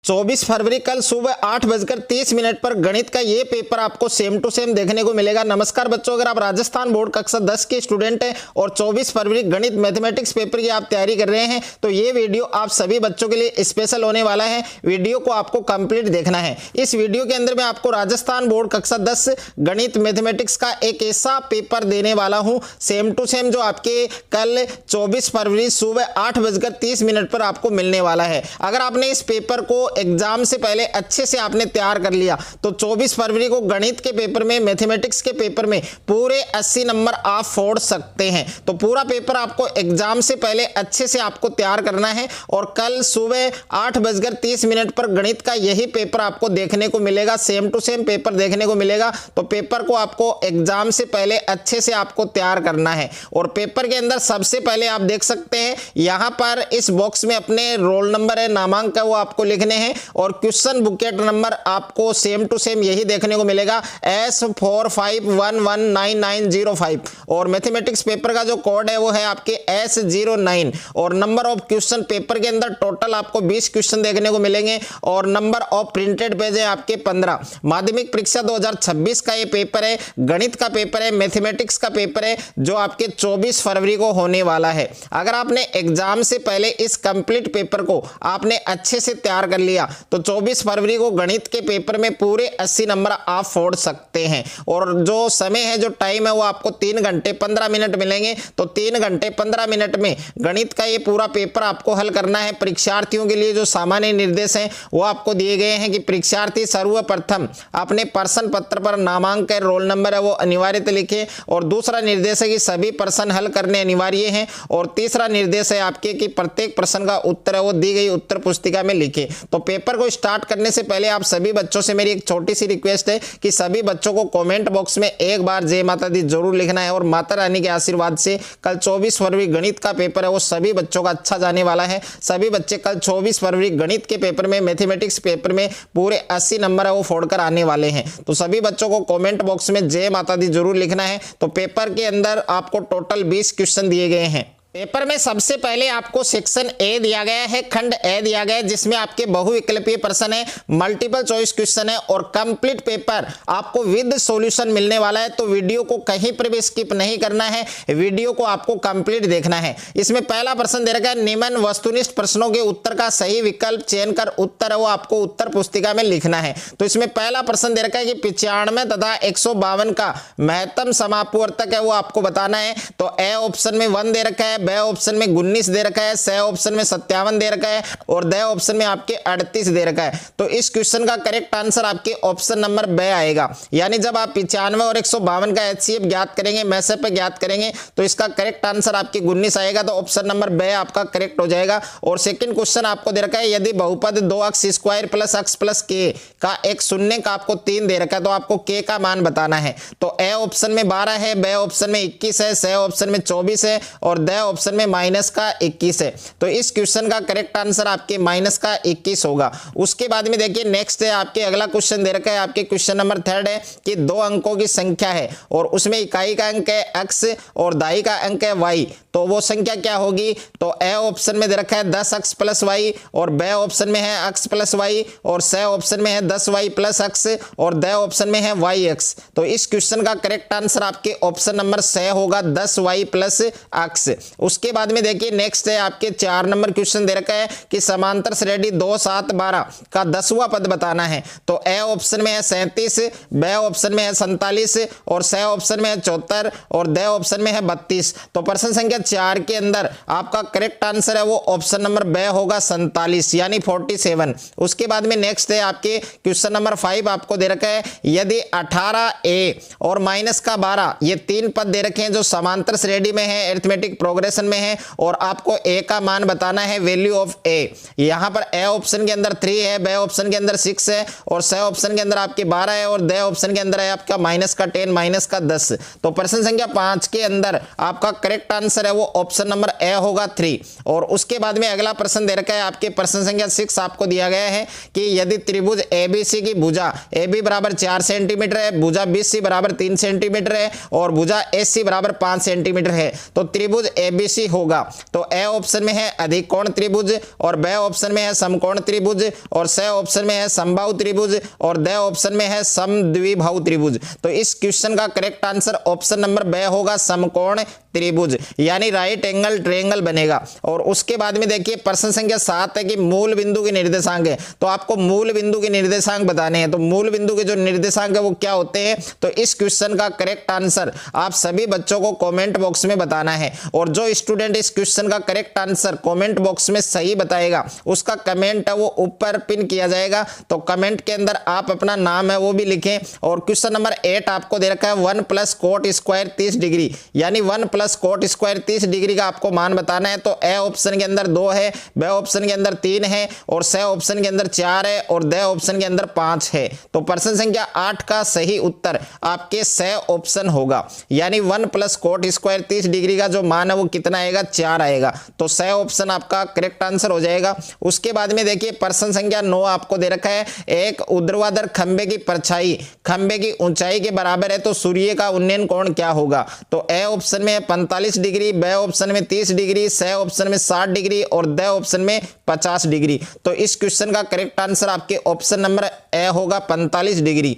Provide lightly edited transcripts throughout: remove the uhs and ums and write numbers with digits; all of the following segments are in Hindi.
24 फरवरी कल सुबह 8:30 पर गणित का ये पेपर आपको सेम टू सेम देखने को मिलेगा। नमस्कार बच्चों, अगर आप राजस्थान बोर्ड कक्षा 10 के स्टूडेंट हैं और 24 फरवरी गणित मैथमेटिक्स पेपर की आप तैयारी कर रहे हैं तो ये वीडियो आप सभी बच्चों के लिए स्पेशल होने वाला है। वीडियो को आपको कंप्लीट देखना है। इस वीडियो के अंदर मैं आपको राजस्थान बोर्ड कक्षा 10 गणित मैथमेटिक्स का एक ऐसा पेपर देने वाला हूं सेम टू सेम जो आपके कल 24 फरवरी सुबह 8:30 पर आपको मिलने वाला है। अगर आपने इस पेपर को एग्जाम से पहले अच्छे से आपने तैयार कर लिया तो 24 फरवरी को गणित के पेपर में, मैथमेटिक्स के पेपर में पूरे 80 नंबर आप फोड़ सकते हैं। तो पूरा पेपर आपको एग्जाम से पहले अच्छे से आपको तैयार करना है और कल सुबह 8:30 पर गणित का यही पेपर आपको देखने को मिलेगा, सेम टू सेम पेपर देखने को मिलेगा। तो पेपर को आपको एग्जाम से पहले अच्छे से आपको तैयार करना है। और पेपर के अंदर सबसे पहले आप देख सकते हैं यहां पर इस बॉक्स में अपने रोल नंबर है, नामांक है, वो आपको लिखने हैं और क्वेश्चन बुकेट नंबर आपको सेम टू सेम यही देखने को मिलेगा S45119905 और मैथमेटिक्स पेपर का जो कोड है वो है आपके S09 और नंबर ऑफ क्वेश्चन पेपर के अंदर टोटल आपको 20 क्वेश्चन देखने को मिलेंगे और नंबर ऑफ प्रिंटेड पेज है आपके 15। माध्यमिक परीक्षा 2026 का ये पेपर है, गणित का पेपर है, मैथमेटिक्स का पेपर है जो आपके 24 फरवरी को होने वाला है। अगर आपने एग्जाम से पहले इस कंप्लीट पेपर को आपने अच्छे से तैयार कर लिया तो 24 फरवरी को गणित के पेपर में पूरे 80 नंबर आप फोड़ सकते हैं। और जो समय है, जो टाइम है वो आपको 3 घंटे 15 मिनट मिलेंगे। तो 3 घंटे 15 मिनट में गणित का ये पूरा पेपर आपको हल करना है। परीक्षार्थियों के लिए जो सामान्य निर्देश हैं वो आपको दिए गए हैं कि परीक्षार्थी सर्वप्रथम अपने प्रश्न पत्र पर नामांक है, रोल नंबर है वो अनिवार्य लिखे। और दूसरा निर्देश है कि सभी प्रश्न हल करने अनिवार्य हैं। और तीसरा निर्देश है आपके कि प्रत्येक प्रश्न का उत्तर है वो दी गई उत्तर पुस्तिका में लिखे। तो पेपर को स्टार्ट करने से पहले आप सभी बच्चों से मेरी एक छोटी सी रिक्वेस्ट है कि सभी बच्चों को कमेंट बॉक्स में एक बार जय माता दी जरूर लिखना है। और माता रानी के आशीर्वाद से कल 24 फरवरी गणित का पेपर है वो सभी बच्चों का अच्छा जाने वाला है। सभी बच्चे कल 24 फरवरी गणित के पेपर में, मैथमेटिक्स पेपर में पूरे 80 नंबर है वो फोड़कर आने वाले हैं। तो सभी बच्चों को कमेंट बॉक्स में जय माता दी जरूर लिखना है। तो पेपर के अंदर आपको टोटल 20 क्वेश्चन दिए गए हैं। पेपर में सबसे पहले आपको सेक्शन ए दिया गया है, खंड ए दिया गया है जिसमें आपके बहुविकल्पीय प्रश्न है, मल्टीपल चॉइस क्वेश्चन है और कंप्लीट पेपर आपको विद सॉल्यूशन मिलने वाला है। तो वीडियो को कहीं पर भी स्किप नहीं करना है, वीडियो को आपको कंप्लीट देखना है। इसमें पहला प्रश्न दे रखा है निम्न वस्तुनिष्ठ प्रश्नों के उत्तर का सही विकल्प चयन कर उत्तर है वो आपको उत्तर पुस्तिका में लिखना है। तो इसमें पहला प्रश्न दे रखा है कि 95 तथा 152 का महत्तम समापवर्तक है वो आपको बताना है। तो ए ऑप्शन में 1 दे रखा है, बे ऑप्शन में 19 दे रखा है, स ऑप्शन में 57 दे रखा है और द ऑप्शन में आपके 38 दे रखा है। तो इस क्वेश्चन का करेक्ट आंसर आपके ऑप्शन नंबर बे आएगा। यानी जब आप 95 और 152 का एचसीएफ ज्ञात करेंगे, मैसेप पे ज्ञात करेंगे तो इसका करेक्ट आंसर आपके 19 आएगा। तो ऑप्शन नंबर बे आपका करेक्ट हो जाएगा। और सेकंड क्वेश्चन आपको दे रखा है यदि बहुपद 2x² + x + k का एक शून्य का आपको 3 दे रखा है तो आपको k का मान बताना है। तो ए ऑप्शन में 12 है, बे ऑप्शन में 21 है, स ऑप्शन में 24 है और द ऑप्शन में -21 है। तो इस क्वेश्चन का करेक्ट आंसर आपके -21 होगा। उसके बाद में देखिए नेक्स्ट है आपके अगला क्वेश्चन दे रखा है आपके क्वेश्चन नंबर 3 है कि 2 अंकों की संख्या है और उसमें इकाई का अंक है x और दाई का अंक है y। तो वो संख्या क्या होगी? तो ए ऑप्शन में दे रखा है 10x + y और बे ऑप्शन में है x + y और स ऑप्शन में है 10y + x और द ऑप्शन में है yx। तो इस क्वेश्चन का करेक्ट आंसर आपके ऑप्शन नंबर स होगा 10y + x। उसके बाद में देखिए नेक्स्ट है आपके 4 नंबर क्वेश्चन दे रखा है कि समांतर श्रेणी 2 7 12 का 10वां पद बताना है। तो ए ऑप्शन में है 37, बे ऑप्शन में है 47 और स ऑप्शन में है 74 और द ऑप्शन में है 32। तो प्रश्न संख्या 4 के अंदर आपका करेक्ट आंसर है वो ऑप्शन नंबर बे होगा 47 यानी 47। उसके बाद में नेक्स्ट है आपके क्वेश्चन नंबर 5 आपको दे रखा है यदि 18a और -12 ये 3 पद दे रखे हैं जो समांतर श्रेणी में है, अरिथमेटिक प्रोग्रेशन में है और आपको a का मान बताना है, वैल्यू ऑफ a। यहां पर a ऑप्शन के अंदर 3 है, बे ऑप्शन के अंदर 6 है और स ऑप्शन के अंदर आपके 12 है और द ऑप्शन के अंदर है आपका -10 -10। तो प्रश्न संख्या 5 के अंदर आपका करेक्ट आंसर है वो ऑप्शन नंबर ए होगा 3। और उसके बाद में अगला प्रश्न दे रखा है आपके प्रश्न संख्या 6 आपको दिया गया है कि यदि त्रिभुज एबीसी की भुजा AB बराबर 4 सेंटीमीटर है, भुजा BC बराबर 3 सेंटीमीटर है और भुजा AC बराबर 5 सेंटीमीटर है। तो त्रिभुज ABC होगा। तो ए ऑप्शन में है अधिक कोण त्रिभुज, और बी ऑप्शन में है समकोण त्रिभुज, और सी ऑप्शन में है समबाहु त्रिभुज, और डी ऑप्शन में है समद्विबाहु त्रिभुज। तो इस क्वेश्चन का correct answer option number B होगा, समकोण त्रिभुज, यानी राइट एंगल ट्रायंगल बनेगा। और उसके बाद में देखिए प्रश्न संख्या 7 है कि मूल बिंदु के निर्देशांक है। तो आपको मूल बिंदु के निर्देशांक बताने हैं। तो मूल बिंदु के जो निर्देशांक है वो क्या होते हैं, तो इस क्वेश्चन का करेक्ट आंसर आप सभी बच्चों को कमेंट बॉक्स में बताना है। और जो स्टूडेंट इस क्वेश्चन का करेक्ट आंसर कमेंट बॉक्स में सही बताएगा उसका कमेंट है वो ऊपर पिन किया जाएगा। तो कमेंट के अंदर आप अपना नाम है वो भी लिखें। और क्वेश्चन नंबर 8 आपको दे रखा है 1 + कोट स्क्वायर 30 डिग्री, यानी 1 + कोट स्क्वायर 30 डिग्री का आपको मान बताना है। तो ए ऑप्शन के अंदर 2 है, बी ऑप्शन के अंदर 3 है, और सी ऑप्शन के अंदर 4 है, और डी ऑप्शन के अंदर 5 है। तो प्रश्न संख्या 8 का सही उत्तर आपके सी ऑप्शन होगा, यानी 1 + कोट स्क्वायर 30 डिग्री का जो मान है वो कितना आएगा, 4 आएगा। तो सी ऑप्शन आपका करेक्ट आंसर हो जाएगा। उसके बाद में देखिए प्रश्न संख्या 9 आपको दे रखा है एक ऊर्ध्वाधर खंबे की परछाई खंबे की ऊंचाई के बराबर है तो सूर्य का उन्नयन कोण क्या होगा। तो ए ऑप्शन में 45 डिग्री, बी ऑप्शन में 30 डिग्री, सी ऑप्शन में 60 डिग्री, और डी ऑप्शन में 50 डिग्री। तो इस क्वेश्चन का करेक्ट आंसर आपके ऑप्शन नंबर ए होगा, 45 डिग्री।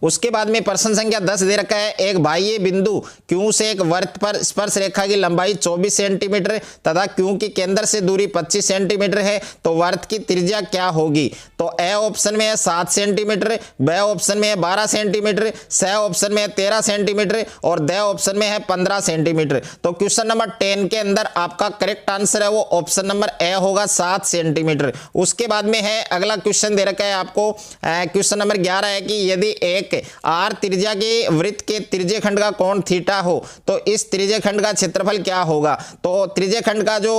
उसके बाद में प्रश्न संख्या 10 दे रखा है एक बाह्य बिंदु Q से एक वृत्त पर स्पर्श रेखा की लंबाई 24 सेंटीमीटर तथा Q की केंद्र से दूरी 25 सेंटीमीटर है, तो वृत्त की त्रिज्या क्या होगी। तो ए ऑप्शन में है 7 सेंटीमीटर, बी ऑप्शन में है 12 सेंटीमीटर, सी ऑप्शन में है 13 सेंटीमीटर, और डी ऑप्शन में है 15 सेंटीमीटर। तो क्वेश्चन नंबर 10 के अंदर आपका करेक्ट आंसर है वो ऑप्शन नंबर ए होगा, 7 सेंटीमीटर। उसके बाद में है अगला क्वेश्चन दे रखा है आपको क्वेश्चन नंबर 11 है कि यदि एक आर त्रिज्या के वृत्त के त्रिज्य खंड का कोण थीटा हो तो इस त्रिज्य खंड का क्षेत्रफल क्या होगा। तो त्रिज्य खंड का जो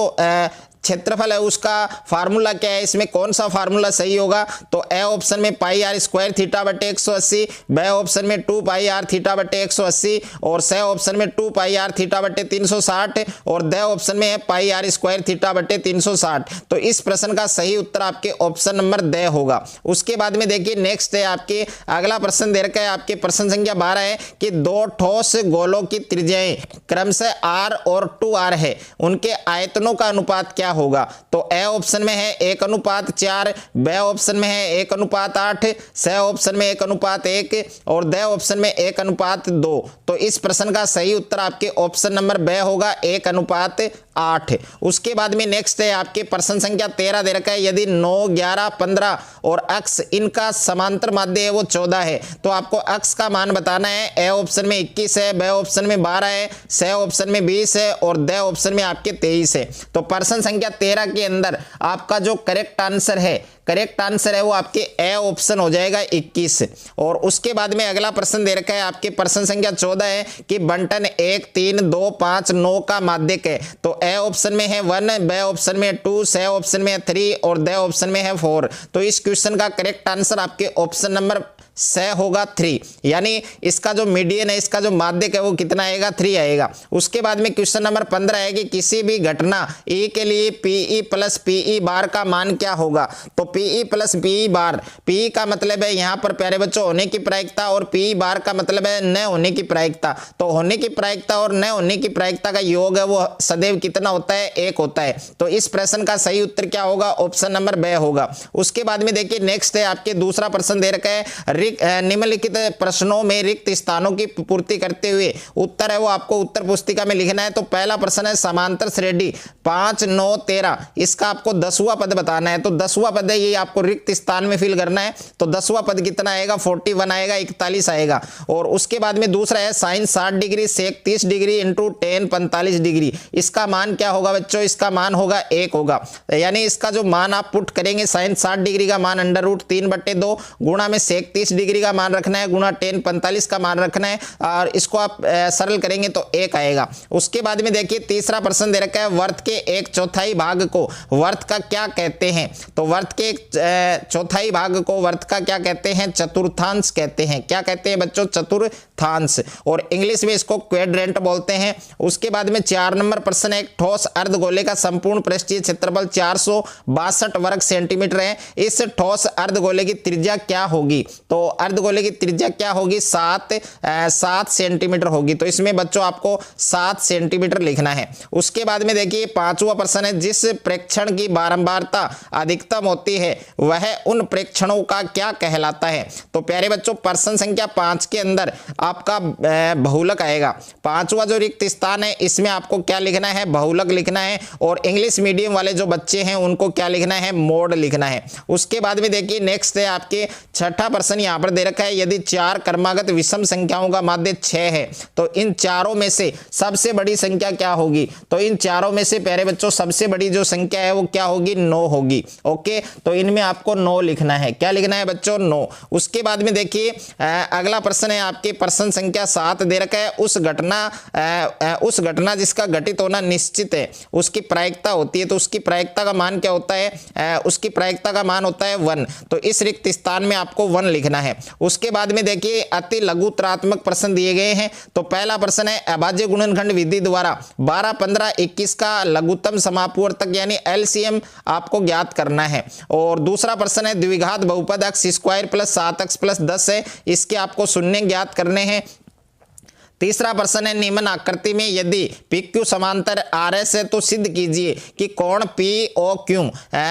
क्षेत्रफल है उसका फार्मूला क्या है, इसमें कौन सा फार्मूला सही होगा। तो ए ऑप्शन में πr² θ/180, बी ऑप्शन में 2πr θ/180, और सी ऑप्शन में 2πr θ/360, और डी ऑप्शन में है πr² θ/360। तो इस प्रश्न का सही उत्तर आपके ऑप्शन नंबर डी होगा। उसके बाद में देखिए नेक्स्ट है आपके अगला प्रश्न दे रखा है आपके प्रश्न संख्या 12 है कि दो ठोस गोलों की त्रिज्याएं क्रमशः r और 2r है, उनके आयतनों का अनुपात क्या होगा। तो ए ऑप्शन में है 1:4, बी ऑप्शन में है 1:8, सी ऑप्शन में 1:1, और डी ऑप्शन में 1:2। तो इस प्रश्न का सही उत्तर आपके ऑप्शन नंबर बी होगा, 1:8। उसके बाद में नेक्स्ट है आपके प्रश्न संख्या 13 दे रखा है यदि 9, 11, 15 और अक्ष इनका समांतर माध्य है वो 14 है, तो आपको अक्ष का मान बताना है। ए ऑप्शन में 21 है, बी ऑप्शन में 12 है, सी ऑप्शन में 20 है, और डी ऑप्शन में आपके 23 है। तो प्रश्न संख्या 13 के अंदर आपका जो करेक्ट आंसर है वो आपके ए ऑप्शन हो जाएगा, 21। और उसके बाद में अगला प्रश्न दे रखा है आपके प्रश्न संख्या 14 है कि बंटन 1, 3, 2, 5, 9 का माध्यक है। तो ए ऑप्शन में है 1, बी ऑप्शन में 2, सी ऑप्शन में 3, और डी ऑप्शन में है 4। तो इस क्वेश्चन का करेक्ट आंसर आपके ऑप्शन नंबर से होगा 3, यानी इसका जो मीडियन है, इसका जो माध्यक है वो कितना आएगा, 3 आएगा। उसके बाद में क्वेश्चन नंबर 15 है कि किसी भी घटना E के लिए PE + PE बार का मान क्या होगा। तो PE + PE बार, PE का मतलब है यहाँ पर प्यारे बच्चों होने की प्रायिकता, और PE बार का मतलब है न होने की प्रायिकता। तो होने की प्रायिकता और न होने की प्रायिकता का योग है वो सदैव कितना होता है, 1 होता है। तो इस प्रश्न का सही उत्तर क्या होगा, ऑप्शन नंबर बी होगा। उसके बाद में देखिए नेक्स्ट है आपके दूसरा प्रश्न दे रखा है निम्नलिखित प्रश्नों में रिक्त स्थानों की पूर्ति करते हुए उत्तर है वो आपको उत्तर पुस्तिका में लिखना है। तो पहला प्रश्न है समांतर श्रेणी 5, 9, 13, इसका आपको 10वां पद बताना है। तो 10वां पद है ये आपको रिक्त स्थान में फिल करना है। तो 10वां पद कितना आएगा, 41 आएगा, 41 आएगा। और उसके बाद में दूसरा है साइन 60 डिग्री सेक 30 डिग्री इंटू tan 45 डिग्री, इसका मान क्या होगा बच्चों, इसका मान होगा 1 होगा। यानी इसका जो मान आप पुट करेंगे साइन 60 डिग्री का मान √3/2 गुणा में सेक 30 डिग्री का मान रखना है गुणा tan 45 का मान रखना है, और इसको आप सरल करेंगे तो 1 आएगा। उसके बाद में देखिए तीसरा प्रश्न दे रखा है वर्त के 1/4 भाग को वर्त का क्या कहते हैं। तो वर्त के 1/4 भाग को वर्त का क्या कहते हैं, चतुर्थांश कहते हैं। क्या कहते हैं बच्चों, चतुर्थांश, और इंग्लिश में इसको क्वाड्रेंट बोलते हैं। उसके बाद में 4 नंबर प्रश्न है एक ठोस अर्धगोले का संपूर्ण पृष्ठीय क्षेत्रफल 462 वर्ग सेंटीमीटर है, इस ठोस अर्धगोले की त्रिज्या क्या होगी। तो अर्धगोले की त्रिज्या क्या होगी, 7 सेंटीमीटर होगी। तो इसमें बच्चों आपको 7 सेंटीमीटर लिखना है। उसके बाद में देखिए 5वां प्रश्न है, जिस प्रेक्षण की बारंबारता अधिकतम होती है वह उन प्रेक्षणों का क्या कहलाता है। तो प्यारे बच्चों प्रश्न संख्या 5 के अंदर आपका बहुलक आएगा। 5वां जो रिक्त स्थान है इसमें आपको क्या लिखना है, बहुलक लिखना है। और इंग्लिश मीडियम वाले जो बच्चे हैं उनको क्या लिखना है, मोड लिखना है। उसके बाद में देखिए नेक्स्ट है आपके 6ठा प्रश्न यहां पर दे रखा है, यदि 4 क्रमागत विषम संख्याओं का माध्य 6 है तो इन चारों में से सबसे बड़ी संख्या क्या होगी। तो इन चारों में से प्यारे बच्चों सबसे बड़ी जो संख्या है वो क्या होगी, 9 होगी। ओके, तो इनमें आपको 9 लिखना है। क्या लिखना है बच्चों, 9। उसके बाद में देखिए अगला प्रश्न है आपके प्रश्न संख्या 7 दे रखा है, उस घटना जिसका घटित होना निश्चित है उसकी प्रायिकता होती है। तो उसकी प्रायिकता का मान क्या होता है, उसकी प्रायिकता का मान होता है 1। तो इस रिक्त स्थान में आपको 1 लिखना है। उसके बाद में देखिए अति लघुत्रात्मक प्रश्न दिए गए हैं। तो पहला प्रश्न है अभाज्य गुणनखंड विधि द्वारा 12, 15, 21 का लघुत्तम समापवर्तक यानी एलसीएम आपको ज्ञात करना है। और दूसरा प्रश्न है द्विघात बहुपद x square plus 7x plus 10 है, इसके आपको शून्य ज्ञात करने हैं। तीसरा प्रश्न है निम्न आकृति में यदि PQ समांतर RS है तो सिद्ध कीजिए कि कोण POQ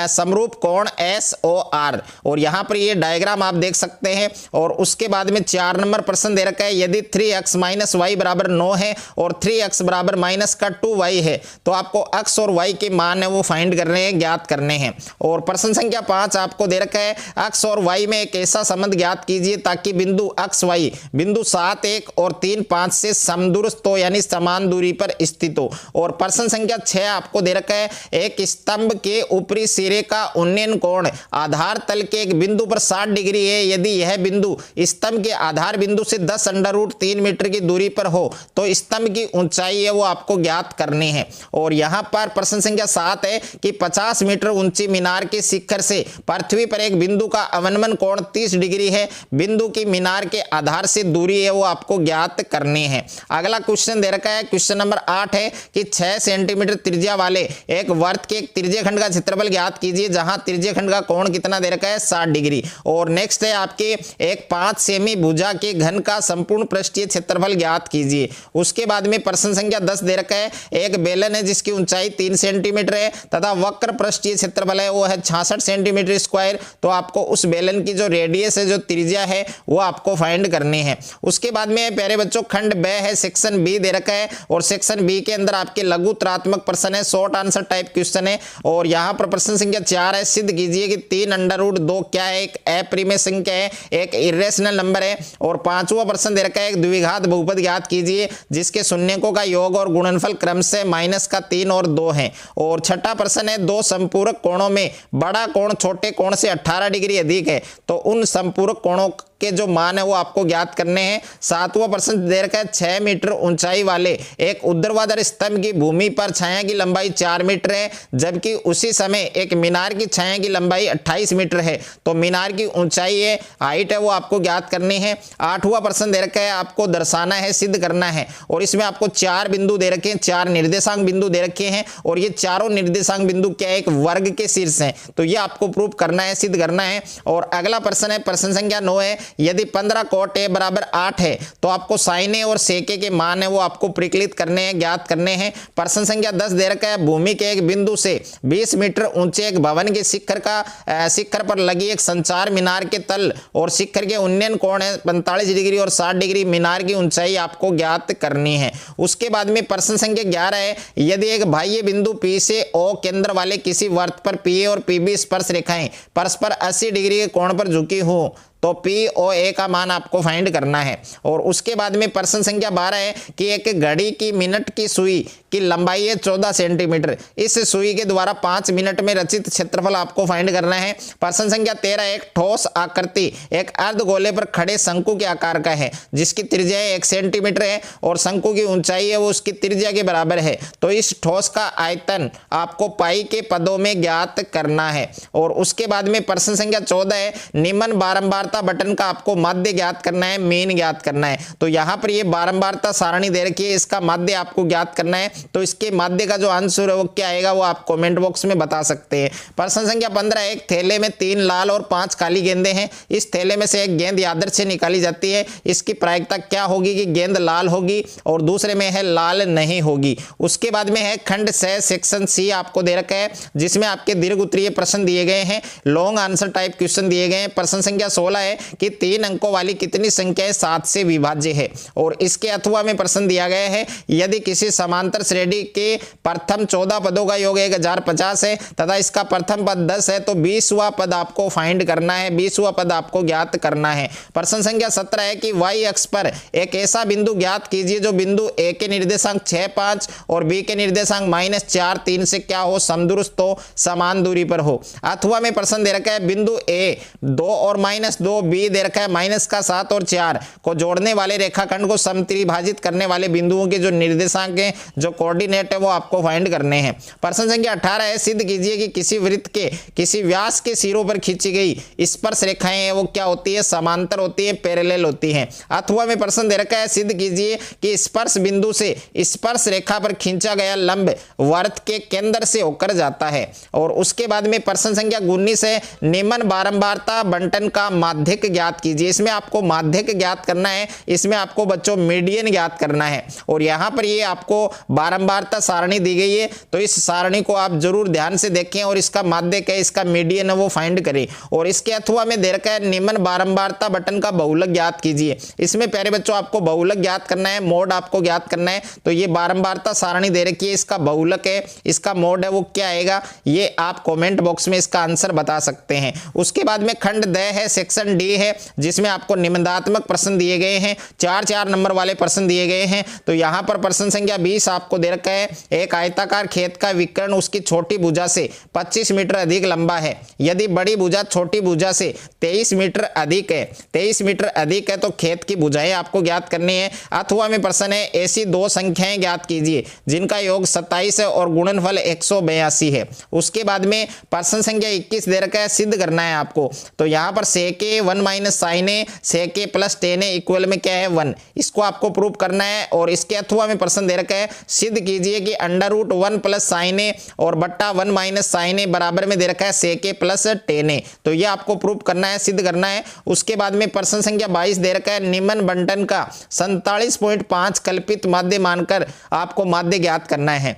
समरूप कोण SOR। और यहाँ पर ये डायग्राम आप देख सकते हैं। और उसके बाद में 4 नंबर प्रश्न दे रखा है, यदि 3x माइनस वाई बराबर 9 है और 3x बराबर माइनस का 2y है तो आपको x और y के मान है वो फाइंड करने हैं, ज्ञात करने हैं। और प्रश्न संख्या 5 आपको दे रखा है, x और y में एक ऐसा संबंध ज्ञात कीजिए ताकि बिंदु x y बिंदु 7, 1 और 3, 5 से समदूरस्थ हो यानी समान दूरी पर स्थित हो। और प्रश्न संख्या 6 आपको दे रखा है, एक स्तंभ के ऊपरी सिरे का उन्नयन कोण आधार तल के एक बिंदु पर 60 डिग्री है। यदि यह बिंदु स्तंभ के आधार बिंदु से 10√3 मीटर की दूरी पर हो तो स्तंभ की ऊंचाई है वो आपको ज्ञात करनी है। और यहां पर प्रश्न संख्या 7 है कि 50 मीटर ऊंची मीनार के शिखर से पृथ्वी पर एक बिंदु का अवनमन कोण 30 डिग्री है। बिंदु की मीनार के आधार से दूरी है वो आपको ज्ञात करनी है। अगला क्वेश्चन दे रखा है, क्वेश्चन नंबर 8 है कि 6 सेंटीमीटर त्रिज्या वाले एक वर्त के एक त्रिज्यखंड का क्षेत्रफल ज्ञात कीजिए जहां त्रिज्यखंड का कोण कितना दे रखा है, 60 डिग्री। और नेक्स्ट है आपके एक 5 सेमी भुजा के घन का संपूर्ण पृष्ठीय क्षेत्रफल ज्ञात कीजिए। उसके बाद में प्रश्न संख्या 10 दे रखा है, एक बेलन है जिसकी ऊंचाई 3 सेंटीमीटर है तथा वक्र पृष्ठीय क्षेत्रफल है वो है 66 सेंटीमीटर स्क्वायर। तो आपको उस बेलन की जो रेडियस है, जो त्रिज्या है वो आपको फाइंड करनी है। उसके बाद में प्यारे बच्चों खंड ब है, सेक्शन बी दे रखा है और सेक्शन बी के अंदर आपके लघुत्रात्मक प्रश्न है, शॉर्ट आंसर टाइप क्वेश्चन है। और यहां पर प्रश्न संख्या 4 है, सिद्ध कीजिए कि 3√2 क्या है, एक अप्रिमेय संख्या है, एक इरेशनल नंबर है। और 5वां प्रश्न दे रखा है, एक द्विघात बहुपद ज्ञात कीजिए जिसके शून्यकों का योग और गुणनफल क्रम से -3 और 2 है। और 6ठा प्रश्न है, दो संपूरक कोणों में बड़ा कोण छोटे कोण से 18 डिग्री अधिक है तो उन संपूरक कोणों के जो मान है वो आपको ज्ञात करने हैं। 7वां प्रश्न दे रखा है, 6 मीटर ऊंचाई वाले एक ऊर्ध्वाधर स्तंभ की भूमि पर छाया की लंबाई 4 मीटर है जबकि उसी समय एक मीनार की छाया की लंबाई 28 मीटर है। तो मीनार की ऊंचाई है, हाइट है वो आपको ज्ञात करनी है। 8वां प्रश्न दे रखा है, आपको दर्शाना है, सिद्ध करना है। और इसमें आपको 4 बिंदु दे रखे हैं, 4 निर्देशांक बिंदु दे रखे हैं और ये चारों निर्देशांक बिंदु क्या है, एक वर्ग के शीर्ष हैं। तो ये आपको प्रूव करना है, सिद्ध करना है। और अगला प्रश्न है, प्रश्न संख्या 9 है, यदि 15 cot a बराबर 8 है तो आपको sin a और sec a के मान है वो आपको परिकलित करने हैं, ज्ञात करने हैं। प्रश्न संख्या 10 दे रखा है, भूमि के एक बिंदु से 20 मीटर ऊंचे एक भवन के शिखर पर लगी एक संचार मीनार के तल और शिखर के उन्नयन कोण है 45 डिग्री और 60 डिग्री। मीनार की ऊंचाई आपको ज्ञात करनी है। उसके बाद में प्रश्न संख्या 11 है, यदि एक बाह्य बिंदु P से O केंद्र वाले किसी वर्त पर PA और PB स्पर्श रेखाएं परस्पर 80 डिग्री के कोण पर झुकी हो तो POA का मान आपको फाइंड करना है। और उसके बाद में प्रश्न संख्या 12 है कि एक घड़ी की मिनट की सुई की लंबाई है 14 सेंटीमीटर। इस सुई के द्वारा 5 मिनट में रचित क्षेत्रफल आपको फाइंड करना है। प्रश्न संख्या 13 एक ठोस आकृति एक अर्धगोले पर खड़े शंकु के आकार का है जिसकी त्रिज्या 1 सेंटीमीटर है और शंकु की ऊंचाई है वो उसकी त्रिज्या के बराबर है। तो इस ठोस का आयतन आपको पाई के पदों में ज्ञात करना है। और उसके बाद में प्रश्न संख्या 14 है, निम्न बारंबारता बारंबारता बटन का आपको माध्य ज्ञात करना है, मीन ज्ञात करना है। तो यहाँ पर ये बारंबारता सारणी दे रखी है, इसका माध्य आपको ज्ञात करना है। तो इसके माध्य का जो आंसर है वो क्या आएगा वो आप कमेंट बॉक्स में बता सकते हैं। प्रश्न संख्या 15, एक थैले में 3 लाल और 5 काली गेंदें हैं। इस थैले में से एक गेंद यादृच्छिक से निकाली जाती है, इसकी प्रायिकता क्या होगी कि गेंद लाल होगी और दूसरे में है लाल नहीं होगी। उसके बाद में है खंड 6 सेक्शन सी आपको दे रखा है, जिसमें आपके दीर्घ उत्तरीय प्रश्न दिए गए हैं, लॉन्ग आंसर टाइप क्वेश्चन दिए गए हैं। प्रश्न संख्या 16 है कि 3 अंकों वाली कितनी संख्याएं 7 से विभाज्य है। और इसके अथवा में प्रश्न दिया गया है, यदि किसी समांतर श्रेणी के प्रथम 14 पदों का योग 1050 है तथा इसका प्रथम पद 10 है तो 20वां पद आपको फाइंड करना है, 20वां पद आपको ज्ञात करना है। प्रश्न संख्या 17 है कि y अक्ष पर एक ऐसा बिंदु ज्ञात कीजिए जो बिंदु a के निर्देशांक 6, 5 और b के निर्देशांक -4, 3 से क्या हो, समदूरस्थ हो, समान दूरी पर हो। अथवा में प्रश्न दे रखा है बिंदु a 2 और -2, b दे रखा है -7 और 4 को जोड़ने वाले रेखाखंड को समत्रिभाजित करने वाले बिंदुओं के जो निर्देशांक हैं, जो कोऑर्डिनेट है वो आपको फाइंड करने हैं। प्रश्न संख्या 18 है, सिद्ध कीजिए कि किसी वृत्त के किसी व्यास के सिरों पर खींची गई स्पर्श रेखाएं हैं वो क्या होती है, समांतर होती है, पैरेलल होती हैं। अथवा में प्रश्न दे रखा है, सिद्ध कीजिए कि स्पर्श बिंदु से स्पर्श रेखा पर खींचा गया लंब वृत्त के केंद्र से होकर जाता है। और उसके बाद में प्रश्न संख्या 19 है, निम्न बारंबारता बंटन का माध्यक ज्ञात कीजिए। इसमें आपको माध्यक ज्ञात करना है, इसमें आपको बच्चों मीडियन ज्ञात करना है। और यहाँ पर ये आपको बारंबारता सारणी दी गई है, तो इस सारणी को आप जरूर ध्यान से देखें और इसका माध्यक है, इसका मीडियन है वो फाइंड करें। और इसके अथवा में दे रखा है, निम्न बारंबारता बटन का बहुलक ज्ञात कीजिए। इसमें प्यारे बच्चों आपको बहुलक ज्ञात करना है, मोड आपको ज्ञात करना है। तो ये बारंबारता सारणी दे रखी है, इसका बहुलक है, इसका मोड है वो क्या आएगा, ये आप कमेंट बॉक्स में इसका आंसर बता सकते हैं। उसके बाद में खंड द है, सेक्शन डी है, जिसमें आपको निबंधात्मक प्रश्न दिए गए हैं, 4-4 नंबर वाले प्रश्न दिए गए हैं। तो यहाँ पर प्रश्न संख्या 20 आपको दे रखा है, एक आयताकार खेत का विकर्ण उसकी छोटी भुजा से 25 मीटर अधिक लंबा है। यदि बड़ी भुजा छोटी भुजा से 23 मीटर अधिक है, 23 मीटर अधिक है तो खेत की भुजाएं आपको ज्ञात करनी है। अथवा में प्रश्न है, ऐसी 2 संख्याएं ज्ञात कीजिए जिनका योग 27 है और गुणनफल 182 है। उसके बाद में प्रश्न संख्या 21 दे रखा है, सिद्ध करना है आपको। तो यहाँ पर sec a 1 - sin a sec a + tan a equal में क्या है 1, इसको आपको प्रूव करना है। और इसके अथवा में प्रश्न दे रखा है, सिद्ध कीजिए कि √1 + sin a और बट्टा 1 - sin a बराबर में दे रखा है sec a + tan a। तो ये आपको प्रूव करना है, सिद्ध करना है। उसके बाद में प्रश्न संख्या 22 दे रखा है, निम्न बंटन का 47.5 कल्पित माध्य मानकर आपको माध्य ज्ञात करना है।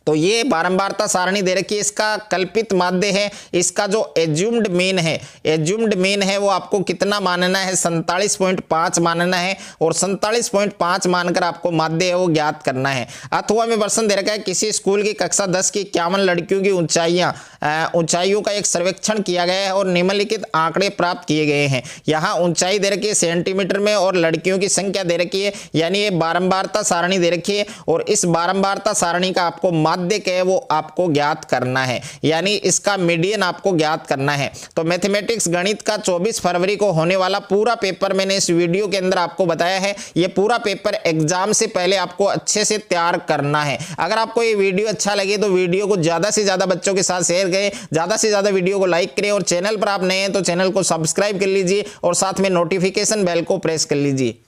तो ये बारंबारता सारणी दे रखी है, इसका कल्पित माध्य है, इसका जो एज्यूम्ड मीन है वो आपको कितना मानना है, 47.5 मानना है। और 47.5 मानकर आपको माध्य है वो ज्ञात करना है। अथवा में प्रश्न दे रखा है, किसी स्कूल की कक्षा 10 की 51 लड़कियों की ऊंचाइयों का एक सर्वेक्षण किया गया है और निम्नलिखित आंकड़े प्राप्त किए गए हैं। यहाँ ऊंचाई दे रखी है सेंटीमीटर में और लड़कियों की संख्या दे रखी है, यानी ये बारंबारता सारणी दे रखी है। और इस बारंबारता सारणी का आपको माध्य है वो आपको ज्ञात करना है, यानी इसका मीडियन आपको ज्ञात करना है। तो मैथमेटिक्स गणित का 24 फरवरी को होने वाला पूरा पेपर मैंने इस वीडियो के अंदर आपको बताया है। ये पूरा पेपर एग्जाम से पहले आपको अच्छे से तैयार करना है। अगर आपको ये वीडियो अच्छा लगे तो वीडियो को ज्यादा से ज्यादा बच्चों के साथ शेयर करें, ज्यादा से ज्यादा वीडियो को लाइक करें और चैनल पर आप नए हैं तो चैनल को सब्सक्राइब कर लीजिए और साथ में नोटिफिकेशन बेल को प्रेस कर लीजिए।